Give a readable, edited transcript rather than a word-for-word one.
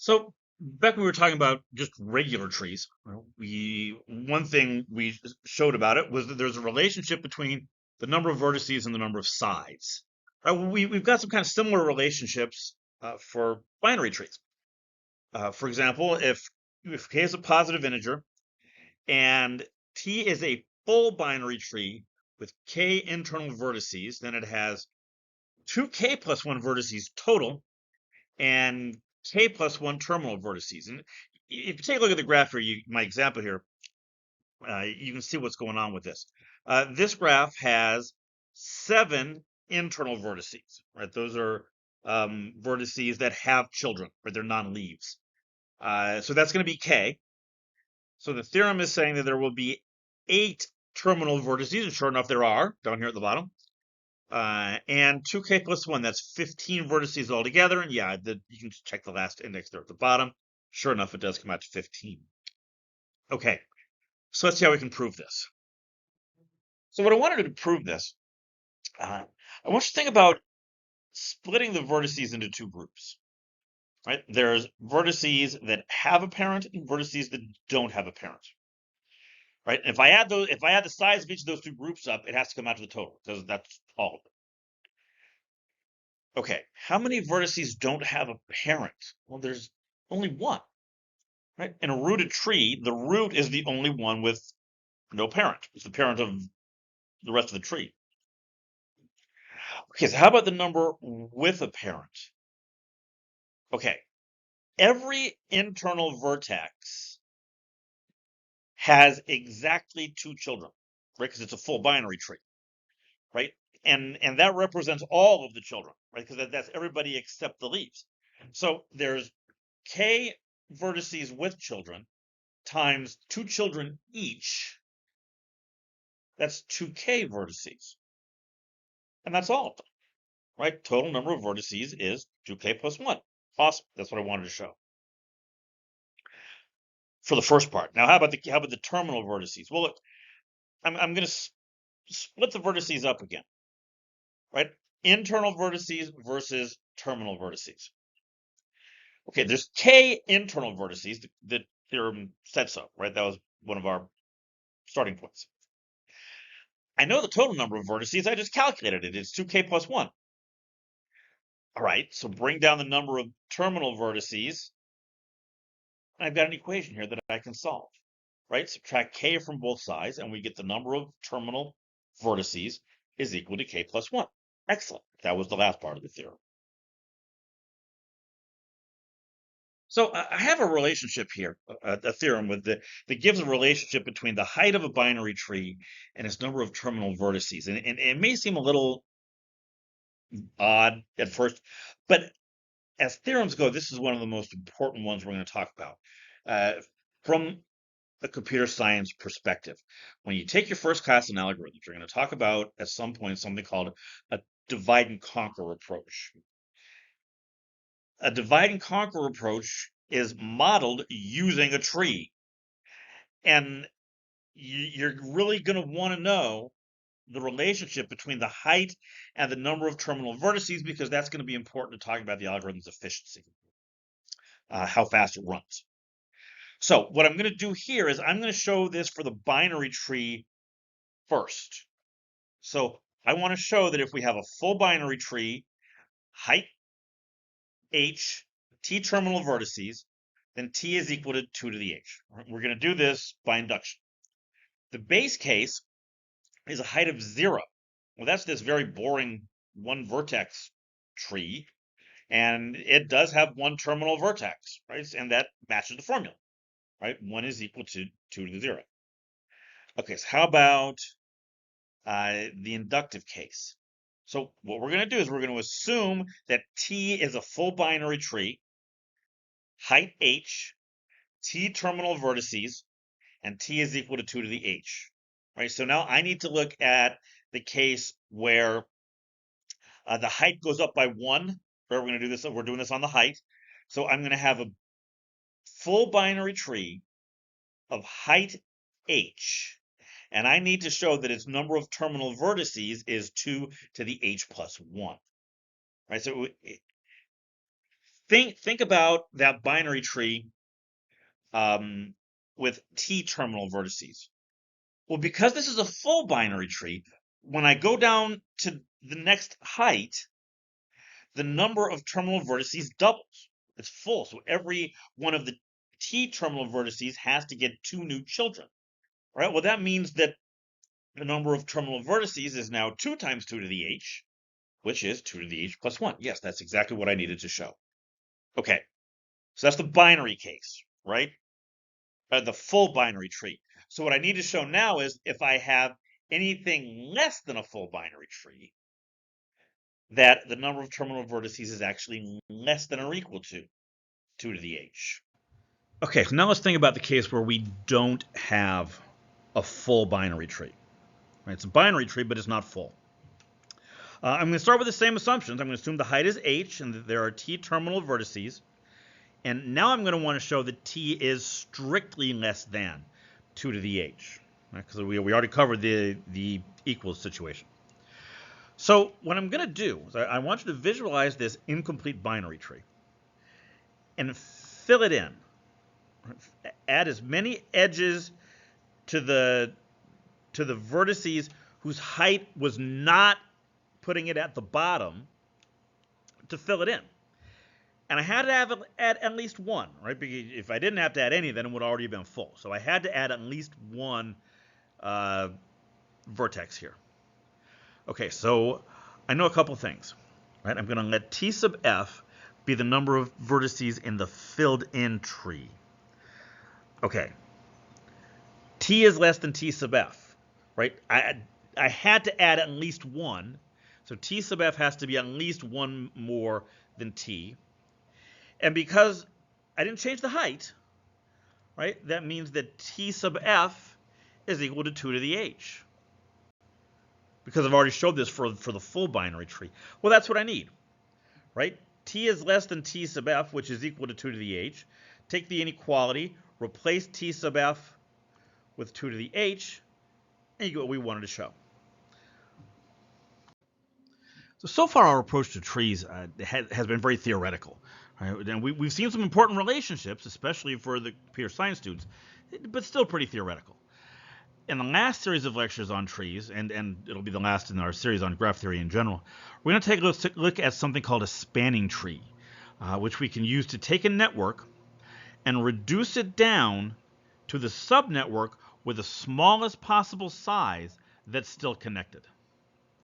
So back when we were talking about just regular trees, one thing we showed about it was that there's a relationship between the number of vertices and the number of sides. We've got some kind of similar relationships for binary trees. For example, if k is a positive integer and t is a full binary tree with k internal vertices, then it has 2k plus 1 vertices total and k plus 1 terminal vertices. And if you take a look at the graph here, my example here, you can see what's going on with this. This graph has 7 internal vertices, right? Those are vertices that have children, right? They're non-leaves. So that's going to be k. So the theorem is saying that there will be 8 terminal vertices, and sure enough, there are down here at the bottom. And 2k plus 1, that's 15 vertices altogether. And yeah, you can check the last index there at the bottom. Sure enough, it does come out to 15. Okay, so let's see how we can prove this. So what I wanted to prove this, I want you to think about splitting the vertices into 2 groups. Right? There's vertices that have a parent and vertices that don't have a parent. Right? And if I add the size of each of those 2 groups up, it has to come out to the total because that's all of it. Okay, how many vertices don't have a parent? Well, there's only one, right? In a rooted tree, the root is the only one with no parent. It's the parent of the rest of the tree. Okay, so how about the number with a parent? Okay, every internal vertex has exactly 2 children, right? Because it's a full binary tree, right? And that represents all of the children, right? Because that's everybody except the leaves. So there's k vertices with children times 2 children each. That's 2k vertices. And that's all of them, right? Total number of vertices is 2k plus 1. Awesome. That's what I wanted to show for the first part. Now, how about the terminal vertices? Well, look, I'm going to split the vertices up again, right? Internal vertices versus terminal vertices. Okay, there's k internal vertices. The theorem said so, right? That was one of our starting points. I know the total number of vertices. I just calculated it. It's 2k plus 1. All right, so bring down the number of terminal vertices. I've got an equation here that I can solve, right? Subtract k from both sides, and we get the number of terminal vertices is equal to k plus 1. Excellent. That was the last part of the theorem. So I have a relationship here, a theorem that gives a relationship between the height of a binary tree and its number of terminal vertices. And it may seem a little odd at first, but as theorems go, this is one of the most important ones we're going to talk about from a computer science perspective. When you take your first class in algorithms, you're going to talk about at some point something called a divide and conquer approach. A divide and conquer approach is modeled using a tree. And you're really going to want to know the relationship between the height and the number of terminal vertices, because that's going to be important to talk about the algorithm's efficiency, how fast it runs. So what I'm going to do here is I'm going to show this for the binary tree first. So I want to show that if we have a full binary tree, height h, t terminal vertices, then t is equal to 2 to the h. We're going to do this by induction. The base case is a height of 0. Well, that's this very boring one vertex tree, and it does have one terminal vertex, right? And that matches the formula, right? 1 is equal to 2 to the 0. Okay, so how about the inductive case? So what we're going to do is we're going to assume that T is a full binary tree, height h, T terminal vertices, and T is equal to 2 to the h. Right? So now I need to look at the case where the height goes up by 1. We're going to do this. We're doing this on the height. So I'm going to have a full binary tree of height h. And I need to show that its number of terminal vertices is 2 to the h plus 1. Right? So think about that binary tree with T terminal vertices. Well, because this is a full binary tree, when I go down to the next height, the number of terminal vertices doubles. It's full. So every one of the T terminal vertices has to get 2 new children. Right? Well, that means that the number of terminal vertices is now 2 times 2 to the h, which is 2 to the h plus 1. Yes, that's exactly what I needed to show. Okay, so that's the binary case, right? The full binary tree. So what I need to show now is if I have anything less than a full binary tree, that the number of terminal vertices is actually less than or equal to 2 to the h. Okay, so now let's think about the case where we don't have a full binary tree. Right, it's a binary tree, but it's not full. I'm going to start with the same assumptions. I'm going to assume the height is h and that there are t terminal vertices. And now I'm going to want to show that t is strictly less than 2 to the h, because right? we already covered the equals situation. So what I'm going to do is I want you to visualize this incomplete binary tree and fill it in. Add as many edges to the vertices whose height was not putting it at the bottom to fill it in. And I had to add at least one, right? Because if I didn't have to add any, then it would already have been full. So I had to add at least one vertex here. Okay, so I know a couple things, right? I'm going to let T sub f be the number of vertices in the filled-in tree. Okay, T is less than T sub f, right? I had to add at least one, so T sub f has to be at least one more than T. And because I didn't change the height, right, that means that T sub f is equal to 2 to the h. Because I've already showed this for the full binary tree. Well, that's what I need, right? T is less than T sub f, which is equal to 2 to the h. Take the inequality, replace T sub f with 2 to the h, and you get what we wanted to show. So far our approach to trees has been very theoretical. Right? And we've seen some important relationships, especially for the pure science students, but still pretty theoretical. In the last series of lectures on trees, and it'll be the last in our series on graph theory in general, we're going to take a look at something called a spanning tree, which we can use to take a network and reduce it down to the subnetwork with the smallest possible size that's still connected.